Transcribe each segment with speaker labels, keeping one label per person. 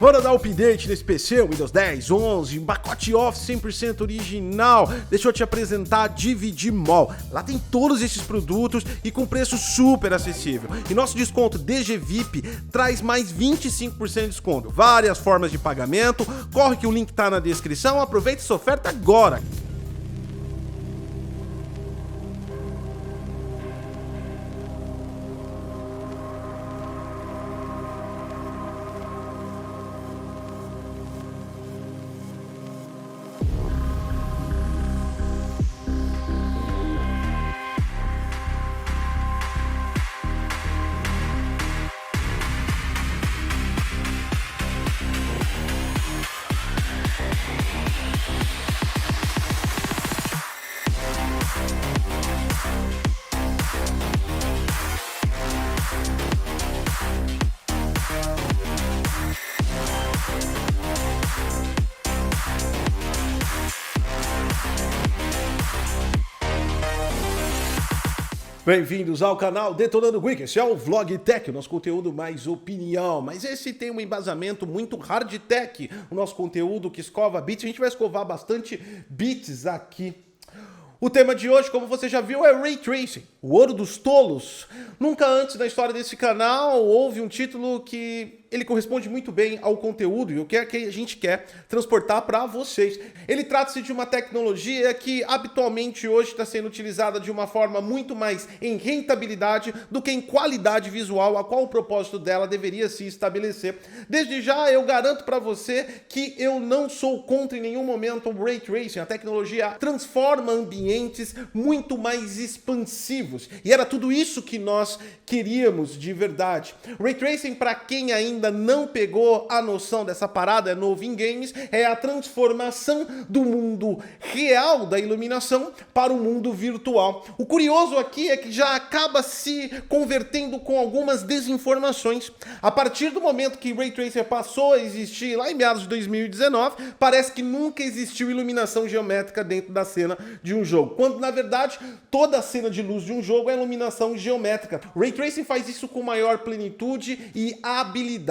Speaker 1: Bora dar update nesse PC, Windows 10, 11, pacote Office 100% original. Deixa eu te apresentar a DVD Mall. Lá tem todos esses produtos e com preço super acessível. E nosso desconto DG VIP traz mais 25% de desconto. Várias formas de pagamento. Corre que o link tá na descrição. Aproveita essa oferta agora. Bem-vindos ao canal Detonando Geek, esse é o Vlog Tech, o nosso conteúdo mais opinião, mas esse tem um embasamento muito hard tech, o nosso conteúdo que escova bits, a gente vai escovar bastante bits aqui. O tema de hoje, como você já viu, é Ray Tracing, o ouro dos tolos. Nunca antes na história desse canal houve um título que ele corresponde muito bem ao conteúdo e o que é que a gente quer transportar para vocês. Ele trata-se de uma tecnologia que habitualmente hoje está sendo utilizada de uma forma muito mais em rentabilidade do que em qualidade visual, a qual o propósito dela deveria se estabelecer. Desde já eu garanto para você que eu não sou contra em nenhum momento o Ray Tracing. A tecnologia transforma ambientes muito mais expansivos e era tudo isso que nós queríamos de verdade. Ray Tracing, para quem ainda não pegou a noção dessa parada, é novo em games, é a transformação do mundo real da iluminação para o mundo virtual. O curioso aqui é que já acaba se convertendo com algumas desinformações. A partir do momento que Ray Tracer passou a existir lá em meados de 2019, parece que nunca existiu iluminação geométrica dentro da cena de um jogo, quando na verdade toda a cena de luz de um jogo é iluminação geométrica. Ray Tracing faz isso com maior plenitude e habilidade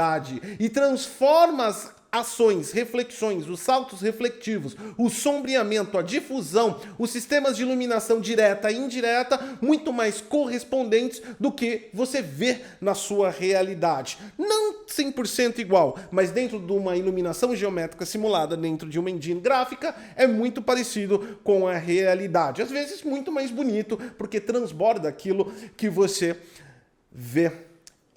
Speaker 1: e transforma as ações, reflexões, os saltos reflectivos, o sombreamento, a difusão, os sistemas de iluminação direta e indireta muito mais correspondentes do que você vê na sua realidade. Não 100% igual, mas dentro de uma iluminação geométrica simulada dentro de uma engine gráfica é muito parecido com a realidade. Às vezes muito mais bonito, porque transborda aquilo que você vê.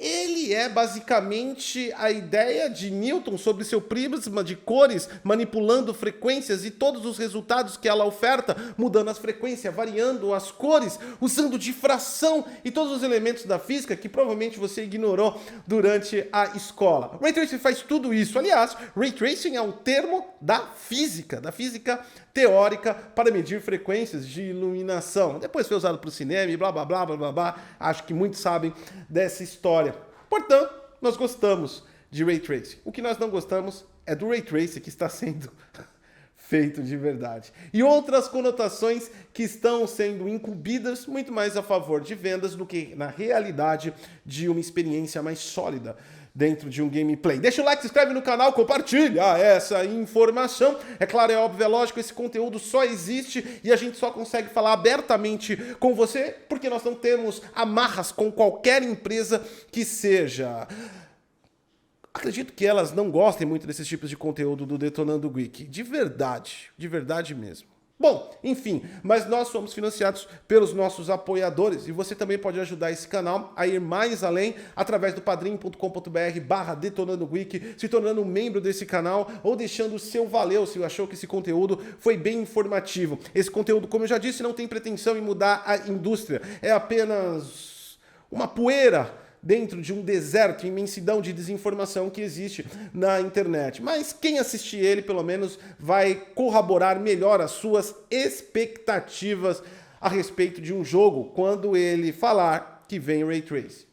Speaker 1: Ele é basicamente a ideia de Newton sobre seu prisma de cores, manipulando frequências e todos os resultados que ela oferta, mudando as frequências, variando as cores, usando difração e todos os elementos da física que provavelmente você ignorou durante a escola. Ray Tracing faz tudo isso. Aliás, Ray Tracing é um termo da física teórica para medir frequências de iluminação. Depois foi usado para o cinema e blá blá blá blá blá blá. Acho que muitos sabem dessa história. Portanto, nós gostamos de Ray Tracing. O que nós não gostamos é do Ray Tracing que está sendo feito de verdade. E outras conotações que estão sendo incumbidas muito mais a favor de vendas do que na realidade de uma experiência mais sólida dentro de um gameplay. Deixa o like, se inscreve no canal, compartilha essa informação. É claro, é óbvio, é lógico, esse conteúdo só existe e a gente só consegue falar abertamente com você porque nós não temos amarras com qualquer empresa que seja. Acredito que elas não gostem muito desses tipos de conteúdo do Detonando Geek. De verdade mesmo. Bom, enfim, mas nós somos financiados pelos nossos apoiadores e você também pode ajudar esse canal a ir mais além através do padrim.com.br/Detonando Geek, se tornando um membro desse canal ou deixando o seu valeu se achou que esse conteúdo foi bem informativo. Esse conteúdo, como eu já disse, não tem pretensão em mudar a indústria, é apenas uma poeira dentro de um deserto, imensidão de desinformação que existe na internet. Mas quem assistir ele, pelo menos, vai corroborar melhor as suas expectativas a respeito de um jogo quando ele falar que vem Ray Tracing.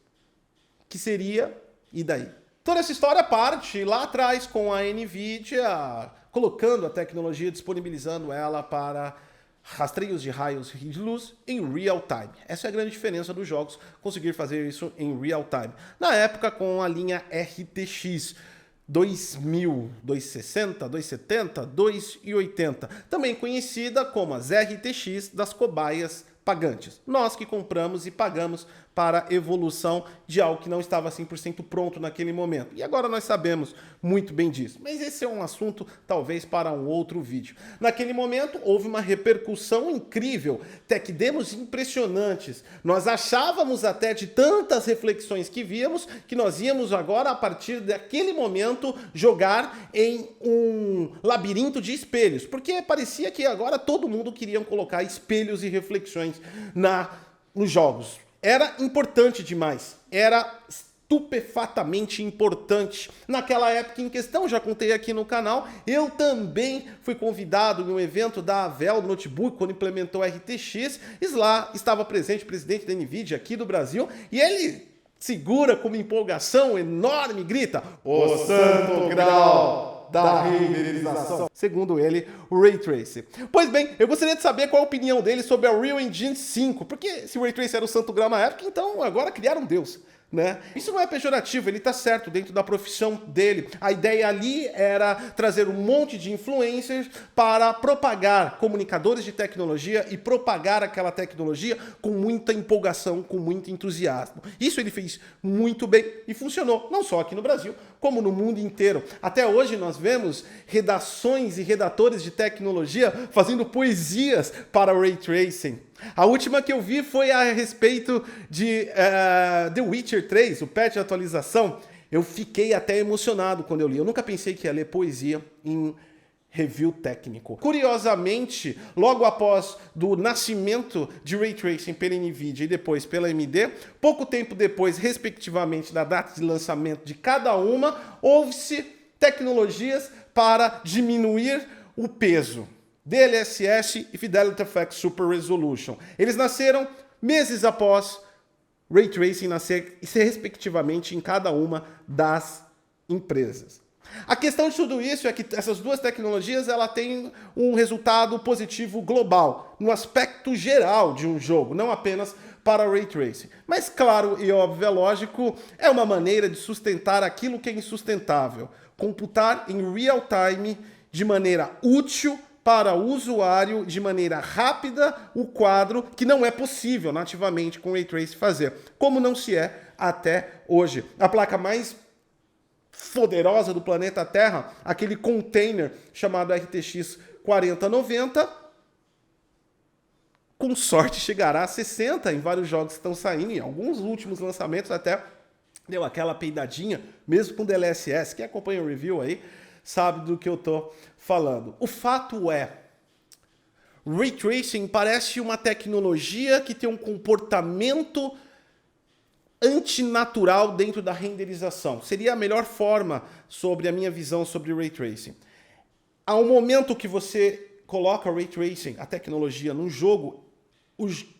Speaker 1: Que seria, e daí? Toda essa história parte lá atrás com a NVIDIA colocando a tecnologia, disponibilizando ela para rastreios de raios de luz em real time. Essa é a grande diferença dos jogos, conseguir fazer isso em real time. Na época, com a linha RTX, 2000, 260, 270, 280, também conhecida como as RTX das cobaias pagantes. Nós que compramos e pagamos para a evolução de algo que não estava 100% pronto naquele momento. E agora nós sabemos muito bem disso. Mas esse é um assunto talvez para um outro vídeo. Naquele momento houve uma repercussão incrível, tech demos impressionantes. Nós achávamos até de tantas reflexões que víamos que nós íamos agora a partir daquele momento jogar em um labirinto de espelhos, porque parecia que agora todo mundo queria colocar espelhos e reflexões nos jogos. Era importante demais, era estupefatamente importante. Naquela época em questão, já contei aqui no canal, eu também fui convidado em um evento da Avel Notebook, quando implementou a RTX, e lá estava presente o presidente da NVIDIA aqui do Brasil, e ele segura com uma empolgação enorme, grita: "O santo grau da renderização", segundo ele, o Ray Tracing. Pois bem, eu gostaria de saber qual a opinião dele sobre a Unreal Engine 5, porque se o Ray Tracing era o santo grau na época, então agora criaram Deus, né? Isso não é pejorativo, ele tá certo dentro da profissão dele. A ideia ali era trazer um monte de influencers para propagar comunicadores de tecnologia e propagar aquela tecnologia com muita empolgação, com muito entusiasmo. Isso ele fez muito bem e funcionou, não só aqui no Brasil, como no mundo inteiro. Até hoje nós vemos redações e redatores de tecnologia fazendo poesias para o Ray Tracing. A última que eu vi foi a respeito de The Witcher 3, o patch de atualização. Eu fiquei até emocionado quando eu li. Eu nunca pensei que ia ler poesia em review técnico. Curiosamente, logo após do nascimento de Ray Tracing pela NVIDIA e depois pela AMD, pouco tempo depois, respectivamente, da data de lançamento de cada uma, houve-se tecnologias para diminuir o peso. DLSS e Fidelity FX Super Resolution. Eles nasceram meses após Ray Tracing nascer, respectivamente, em cada uma das empresas. A questão de tudo isso é que essas duas tecnologias ela têm um resultado positivo global, no aspecto geral de um jogo, não apenas para Ray Tracing. Mas claro e óbvio, é lógico, é uma maneira de sustentar aquilo que é insustentável. Computar em real time de maneira útil para o usuário, de maneira rápida, o quadro que não é possível nativamente com o Ray Tracing fazer, como não se é até hoje. A placa mais poderosa do planeta Terra, aquele container chamado RTX 4090, com sorte chegará a 60 em vários jogos que estão saindo, em alguns últimos lançamentos até deu aquela peidadinha, mesmo com DLSS, quem acompanha o review aí, sabe do que eu tô falando. O fato é, Ray Tracing parece uma tecnologia que tem um comportamento antinatural dentro da renderização. Seria a melhor forma sobre a minha visão sobre Ray Tracing. Ao momento que você coloca Ray Tracing, a tecnologia, num jogo,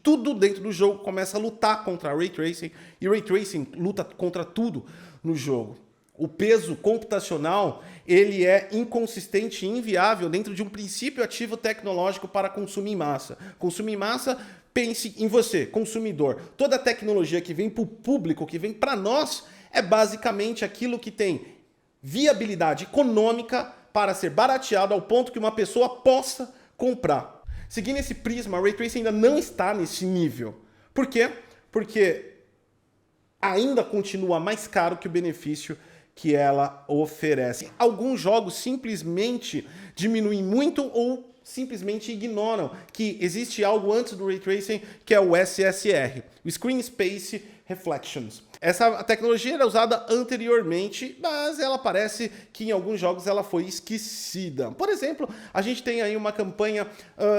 Speaker 1: tudo dentro do jogo começa a lutar contra Ray Tracing, e Ray Tracing luta contra tudo no jogo. O peso computacional, ele é inconsistente e inviável dentro de um princípio ativo tecnológico para consumo em massa. Consumo em massa, pense em você, consumidor. Toda a tecnologia que vem para o público, que vem para nós, é basicamente aquilo que tem viabilidade econômica para ser barateado ao ponto que uma pessoa possa comprar. Seguindo esse prisma, a Ray Tracing ainda não está nesse nível. Por quê? Porque ainda continua mais caro que o benefício que ela oferece. Alguns jogos simplesmente diminuem muito ou simplesmente ignoram que existe algo antes do Ray Tracing, que é o SSR, o Screen Space Reflections. Essa tecnologia era usada anteriormente, mas ela parece que em alguns jogos ela foi esquecida. Por exemplo, a gente tem aí uma campanha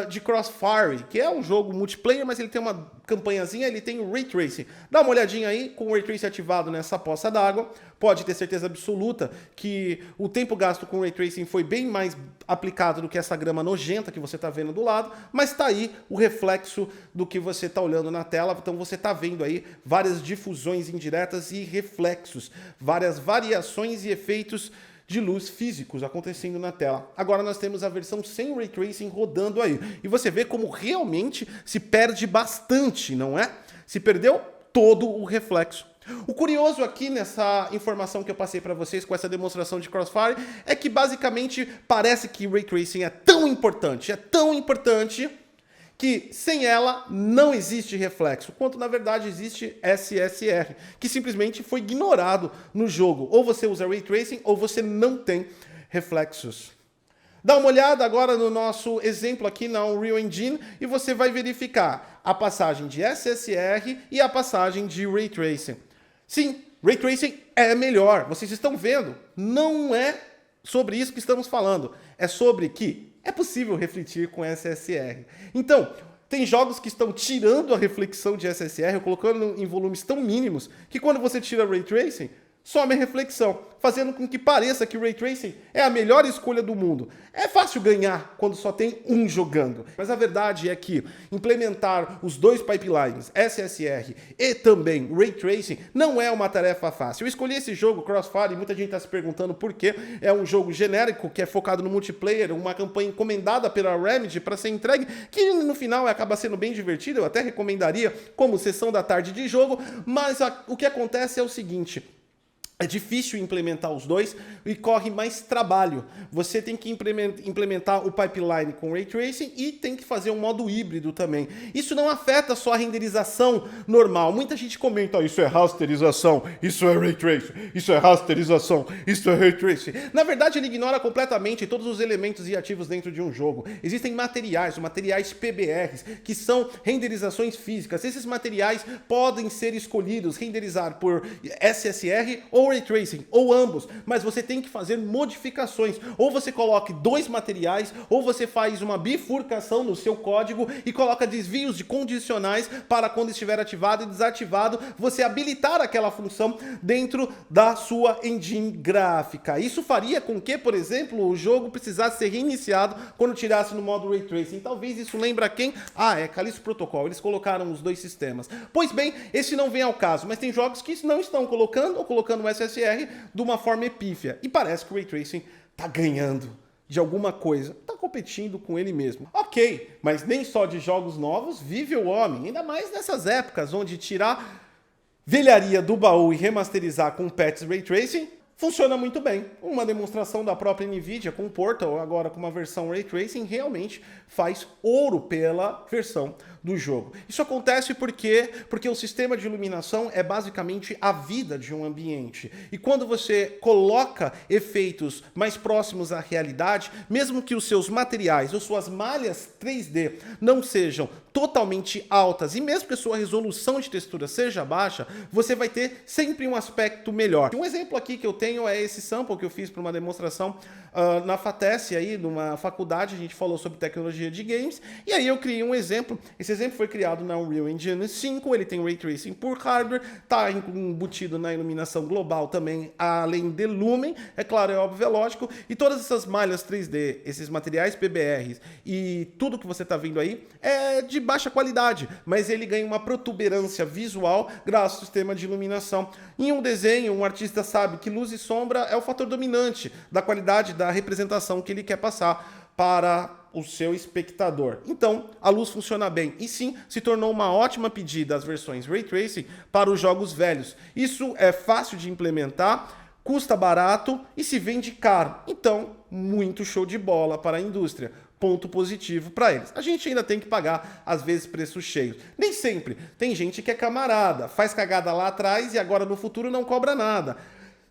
Speaker 1: de Crossfire, que é um jogo multiplayer, mas ele tem uma campanhazinha, ele tem o Ray Tracing. Dá uma olhadinha aí, com o Ray Tracing ativado nessa poça d'água, pode ter certeza absoluta que o tempo gasto com o Ray Tracing foi bem mais aplicado do que essa grama nojenta que você está vendo do lado, mas está aí o reflexo do que você está olhando na tela, então você está vendo aí várias difusões indiretas e reflexos, várias variações e efeitos de luz físicos acontecendo na tela. Agora nós temos a versão sem Ray Tracing rodando aí, e você vê como realmente se perde bastante, não é? Se perdeu todo o reflexo. O curioso aqui nessa informação que eu passei para vocês com essa demonstração de Crossfire é que basicamente parece que Ray Tracing é tão importante que sem ela não existe reflexo, quanto na verdade existe SSR, que simplesmente foi ignorado no jogo. Ou você usa Ray Tracing ou você não tem reflexos. Dá uma olhada agora no nosso exemplo aqui na Unreal Engine e você vai verificar a passagem de SSR e a passagem de Ray Tracing. Sim, Ray Tracing é melhor, vocês estão vendo, não é sobre isso que estamos falando, é sobre que é possível refletir com SSR. Então, tem jogos que estão tirando a reflexão de SSR, colocando em volumes tão mínimos, que quando você tira Ray Tracing, some a reflexão, fazendo com que pareça que o Ray Tracing é a melhor escolha do mundo. É fácil ganhar quando só tem um jogando, mas a verdade é que implementar os dois pipelines, SSR e também Ray Tracing, não é uma tarefa fácil. Eu escolhi esse jogo, Crossfire, e muita gente está se perguntando por quê. É um jogo genérico, que é focado no multiplayer, uma campanha encomendada pela Remedy para ser entregue, que no final acaba sendo bem divertido, eu até recomendaria como sessão da tarde de jogo, mas o que acontece é o seguinte: é difícil implementar os dois e corre mais trabalho. Você tem que implementar o pipeline com Ray Tracing e tem que fazer um modo híbrido também. Isso não afeta só a renderização normal. Muita gente comenta, isso é rasterização, isso é Ray Tracing, isso é rasterização, isso é Ray Tracing. Na verdade, ele ignora completamente todos os elementos e ativos dentro de um jogo. Existem materiais, os materiais PBRs, que são renderizações físicas. Esses materiais podem ser escolhidos, renderizar por SSR ou Ray Tracing, ou ambos, mas você tem que fazer modificações. Ou você coloque dois materiais, ou você faz uma bifurcação no seu código e coloca desvios de condicionais para quando estiver ativado e desativado, você habilitar aquela função dentro da sua engine gráfica. Isso faria com que, por exemplo, o jogo precisasse ser reiniciado quando tirasse no modo Ray Tracing. Talvez isso lembra quem? É Callisto Protocol. Eles colocaram os dois sistemas. Pois bem, esse não vem ao caso, mas tem jogos que não estão colocando ou colocando o SSR de uma forma epífia. E parece que o Ray Tracing tá ganhando de alguma coisa, tá competindo com ele mesmo. Ok, mas nem só de jogos novos vive o homem, ainda mais nessas épocas onde tirar velharia do baú e remasterizar com patches Ray Tracing funciona muito bem. Uma demonstração da própria NVIDIA com o Portal, agora com uma versão Ray Tracing, realmente faz ouro pela versão do jogo. Isso acontece porque o sistema de iluminação é basicamente a vida de um ambiente. E quando você coloca efeitos mais próximos à realidade, mesmo que os seus materiais ou suas malhas 3D não sejam totalmente altas, e mesmo que a sua resolução de textura seja baixa, você vai ter sempre um aspecto melhor. Um exemplo aqui que eu tenho é esse sample que eu fiz para uma demonstração na FATES, aí, numa faculdade. A gente falou sobre tecnologia de games, e aí eu criei um exemplo. Esse exemplo foi criado na Unreal Engine 5, ele tem Ray Tracing por hardware, está embutido na iluminação global também, além de Lumen, é claro, é óbvio, é lógico, e todas essas malhas 3D, esses materiais PBRs e tudo que você está vendo aí é de baixa qualidade, mas ele ganha uma protuberância visual graças ao sistema de iluminação. Em um desenho, um artista sabe que luz e sombra é o fator dominante da qualidade da representação que ele quer passar para o seu espectador. Então, a luz funciona bem. E sim, se tornou uma ótima pedida as versões Ray Tracing para os jogos velhos. Isso é fácil de implementar, custa barato e se vende caro. Então, muito show de bola para a indústria. Ponto positivo para eles. A gente ainda tem que pagar, às vezes, preços cheios. Nem sempre. Tem gente que é camarada, faz cagada lá atrás e agora no futuro não cobra nada.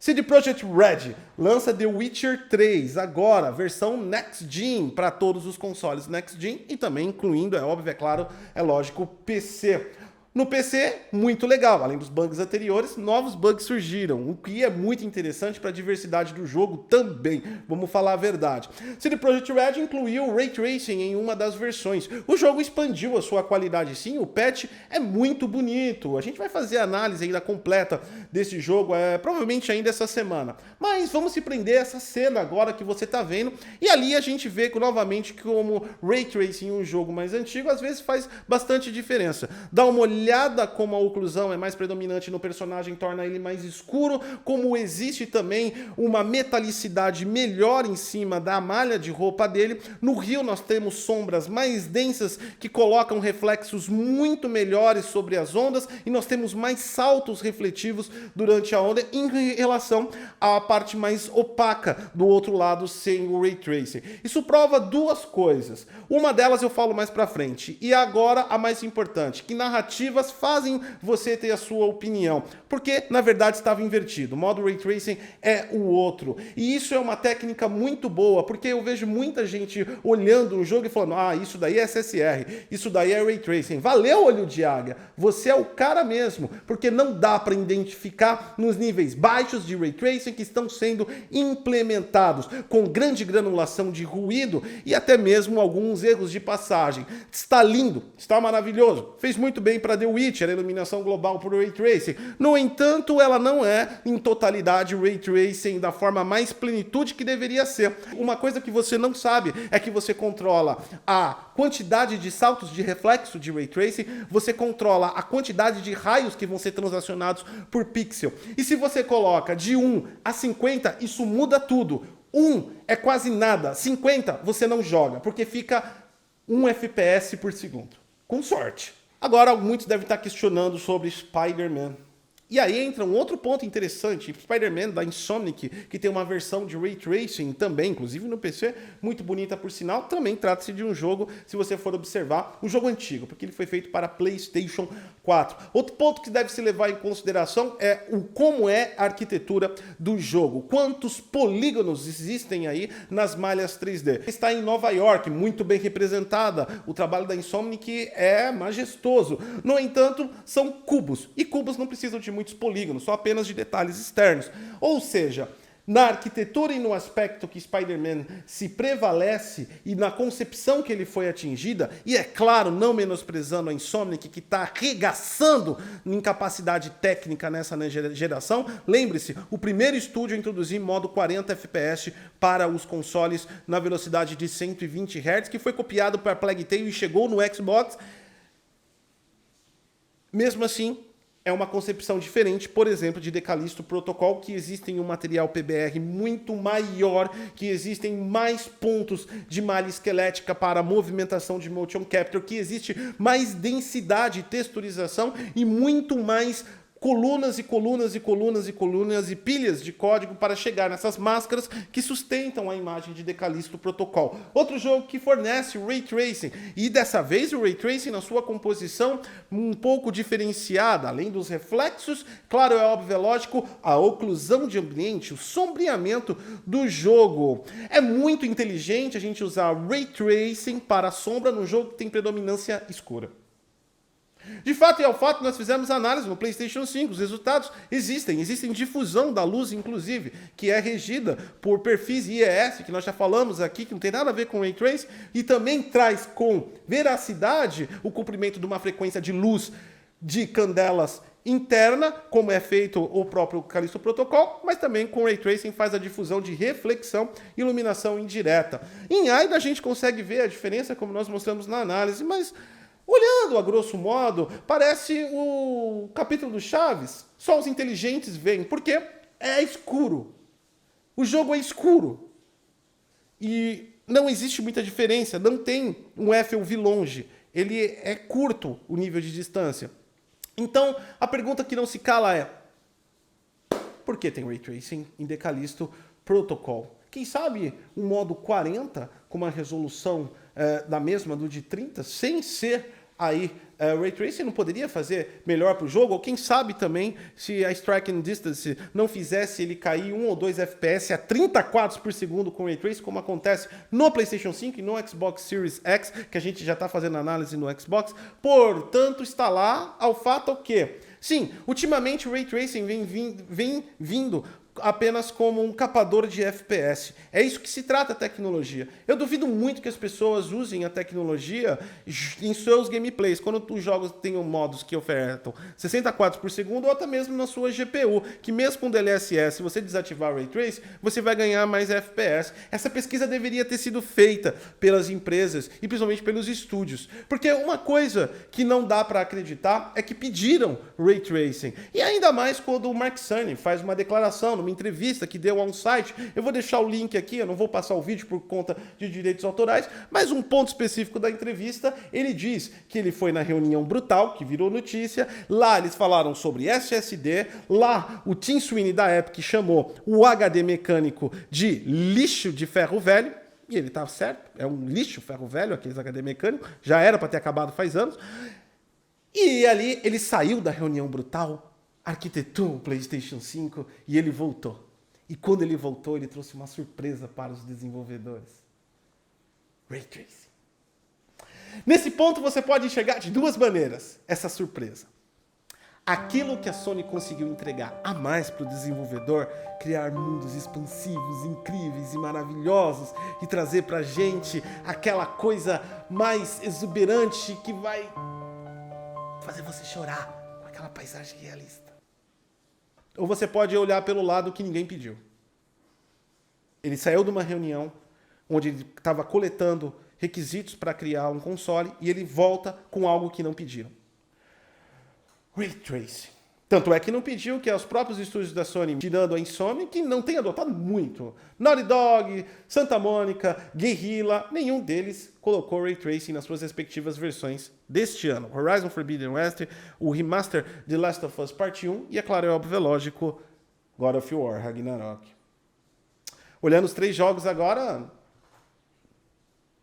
Speaker 1: CD Projekt Red lança The Witcher 3, agora, versão Next Gen, para todos os consoles Next Gen e também incluindo, é óbvio, é claro, é lógico, PC. No PC, muito legal, além dos bugs anteriores, novos bugs surgiram, o que é muito interessante para a diversidade do jogo também, vamos falar a verdade. CD Projekt Red incluiu Ray Tracing em uma das versões, o jogo expandiu a sua qualidade sim, o patch é muito bonito, a gente vai fazer a análise ainda completa desse jogo, provavelmente ainda essa semana, mas vamos se prender a essa cena agora que você está vendo, e ali a gente vê que, novamente como Ray Tracing em um jogo mais antigo, às vezes faz bastante diferença. Dá uma olhada olhada como a oclusão é mais predominante no personagem torna ele mais escuro, como existe também uma metalicidade melhor em cima da malha de roupa dele. No Rio nós temos sombras mais densas que colocam reflexos muito melhores sobre as ondas e nós temos mais saltos refletivos durante a onda em relação à parte mais opaca do outro lado sem o Ray Tracing. Isso prova duas coisas. Uma delas eu falo mais pra frente. E agora a mais importante, que narrativas fazem você ter a sua opinião. Porque, na verdade, estava invertido. O modo Ray Tracing é o outro. E isso é uma técnica muito boa, porque eu vejo muita gente olhando o jogo e falando, ah, isso daí é SSR, isso daí é Ray Tracing. Valeu, olho de águia. Você é o cara mesmo, porque não dá para identificar nos níveis baixos de Ray Tracing que estão sendo implementados, com grande granulação de ruído e até mesmo alguns erros de passagem. Está lindo, está maravilhoso, fez muito bem para The Witcher, a iluminação global por Ray Tracing. No entanto, ela não é em totalidade Ray Tracing da forma mais plenitude que deveria ser. Uma coisa que você não sabe é que você controla a quantidade de saltos de reflexo de Ray Tracing, você controla a quantidade de raios que vão ser transacionados por pixel. E se você coloca de 1 a 50, isso muda tudo. 1 é quase nada, 50 você não joga, porque fica 1 FPS por segundo. Com sorte. Agora, muitos devem estar questionando sobre Spider-Man. E aí entra um outro ponto interessante, Spider-Man da Insomniac, que tem uma versão de Ray Tracing também, inclusive no PC, muito bonita por sinal, também trata-se de um jogo, se você for observar, um jogo antigo, porque ele foi feito para PlayStation 4. Outro ponto que deve se levar em consideração é como é a arquitetura do jogo, quantos polígonos existem aí nas malhas 3D. Está em Nova York, muito bem representada, o trabalho da Insomniac é majestoso, no entanto, são cubos, e cubos não precisam de muitos polígonos, só apenas de detalhes externos. Ou seja, na arquitetura e no aspecto que Spider-Man se prevalece e na concepção que ele foi atingida, e é claro, não menosprezando a Insomniac, que está arregaçando em capacidade técnica nessa geração, lembre-se, o primeiro estúdio a introduzir modo 40 FPS para os consoles na velocidade de 120 Hz, que foi copiado para Plague Tale e chegou no Xbox. Mesmo assim, é uma concepção diferente, por exemplo, de The Callisto Protocol, que existem um material PBR muito maior, que existem mais pontos de malha esquelética para movimentação de motion capture, que existe mais densidade, texturização e muito mais colunas e colunas e colunas e colunas e pilhas de código para chegar nessas máscaras que sustentam a imagem de The Callisto Protocol. Outro jogo que fornece o Ray Tracing, e dessa vez o Ray Tracing na sua composição um pouco diferenciada, além dos reflexos, claro, é óbvio, é lógico, a oclusão de ambiente, o sombreamento do jogo. É muito inteligente a gente usar Ray Tracing para a sombra num jogo que tem predominância escura. De fato e ao fato, nós fizemos análise no PlayStation 5, os resultados existem difusão da luz, inclusive, que é regida por perfis IES, que nós já falamos aqui, que não tem nada a ver com Ray Tracing, e também traz com veracidade o comprimento de uma frequência de luz de candelas interna, como é feito o próprio Callisto Protocol, mas também com Ray Tracing faz a difusão de reflexão e iluminação indireta. Em AIDA a gente consegue ver a diferença, como nós mostramos na análise, mas olhando a grosso modo, parece o capítulo do Chaves. Só os inteligentes veem, porque é escuro. O jogo é escuro. E não existe muita diferença, não tem um FOV longe. Ele é curto, o nível de distância. Então, a pergunta que não se cala é: por que tem Ray Tracing em The Callisto Protocol? Quem sabe um modo 40 com uma resolução da mesma do de 30, sem ser aí Ray Tracing não poderia fazer melhor para o jogo? Ou quem sabe também se a Striking Distance não fizesse ele cair 1 ou 2 FPS a 30 quadros por segundo com Ray Tracing, como acontece no PlayStation 5 e no Xbox Series X, que a gente já está fazendo análise no Xbox. Portanto, está lá ao fato o quê? Sim, ultimamente o Ray Tracing vem vindo apenas como um capador de FPS. É isso que se trata a tecnologia. Eu duvido muito que as pessoas usem a tecnologia em seus gameplays, quando os jogos tenham modos que ofertam 60 quadros por segundo ou até mesmo na sua GPU, que mesmo com DLSS, se você desativar o Ray Trace, você vai ganhar mais FPS. Essa pesquisa deveria ter sido feita pelas empresas e principalmente pelos estúdios, porque uma coisa que não dá para acreditar é que pediram Ray Tracing, e ainda mais quando o Mark Cerny faz uma declaração numa entrevista que deu a um site. Eu vou deixar o link aqui, eu não vou passar o vídeo por conta de direitos autorais, mas um ponto específico da entrevista, ele diz que ele foi na reunião brutal, que virou notícia, lá eles falaram sobre SSD, lá o Tim Sweeney da Epic chamou o HD mecânico de lixo de ferro velho, e ele tá certo, é um lixo ferro velho, aqueles HD mecânicos, já era para ter acabado faz anos, e ali ele saiu da reunião brutal, arquitetou o PlayStation 5 e ele voltou. E quando ele voltou, ele trouxe uma surpresa para os desenvolvedores. Ray Tracing. Nesse ponto, você pode enxergar de duas maneiras essa surpresa. Aquilo que a Sony conseguiu entregar a mais para o desenvolvedor, criar mundos expansivos, incríveis e maravilhosos e trazer para a gente aquela coisa mais exuberante que vai fazer você chorar com aquela paisagem realista. Ou você pode olhar pelo lado que ninguém pediu. Ele saiu de uma reunião onde ele estava coletando requisitos para criar um console e ele volta com algo que não pediram. Ray Tracing. Tanto é que não pediu que os próprios estúdios da Sony, tirando a Insomniac, que não tem adotado muito. Naughty Dog, Santa Mônica, Guerrilla, nenhum deles colocou Ray Tracing nas suas respectivas versões deste ano. Horizon Forbidden West, o remaster de Last of Us Part 1 e, é claro, é óbvio e lógico, God of War, Ragnarok. Olhando os 3 jogos agora,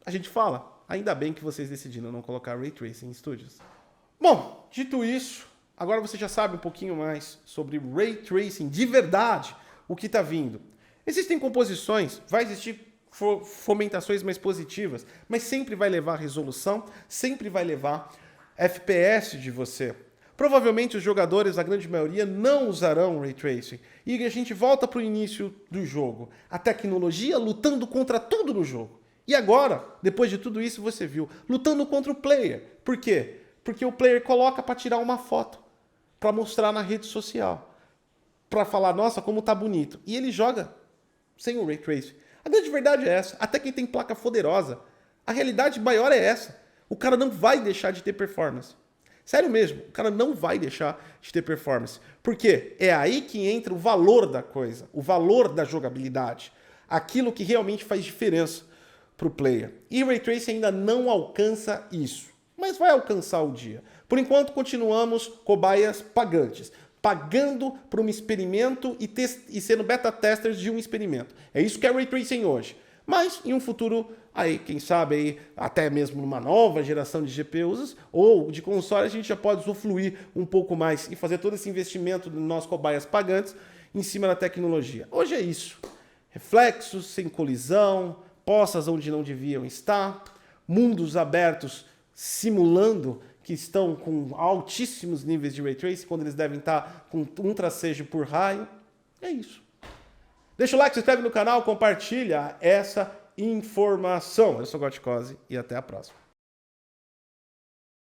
Speaker 1: a gente fala, ainda bem que vocês decidiram não colocar Ray Tracing em estúdios. Bom, dito isso, agora você já sabe um pouquinho mais sobre Ray Tracing de verdade, o que está vindo. Existem composições, vai existir fomentações mais positivas, mas sempre vai levar resolução, sempre vai levar FPS de você. Provavelmente os jogadores, a grande maioria, não usarão Ray Tracing. E a gente volta para o início do jogo. A tecnologia lutando contra tudo no jogo. E agora, depois de tudo isso, você viu, lutando contra o player. Por quê? Porque o player coloca para tirar uma foto, para mostrar na rede social, para falar, nossa, como tá bonito. E ele joga sem o Ray Tracing. A grande verdade é essa. Até quem tem placa poderosa, a realidade maior é essa. O cara não vai deixar de ter performance. Sério mesmo, o cara não vai deixar de ter performance. Por quê? É aí que entra o valor da coisa, o valor da jogabilidade. Aquilo que realmente faz diferença para o player. E Ray Tracing ainda não alcança isso, mas vai alcançar o dia. Por enquanto, continuamos cobaias pagantes, pagando por um experimento e sendo beta testers de um experimento. É isso que é Ray Tracing hoje. Mas em um futuro, aí, quem sabe, aí, até mesmo numa nova geração de GPUs ou de console, a gente já pode usufruir um pouco mais e fazer todo esse investimento nos nossos cobaias pagantes em cima da tecnologia. Hoje é isso. Reflexos, sem colisão, poças onde não deviam estar, mundos abertos simulando que estão com altíssimos níveis de Ray Tracing, quando eles devem estar com um tracejo por raio. É isso. Deixa o like, se inscreve no canal, compartilha essa informação. Eu sou o Goticose e até a próxima.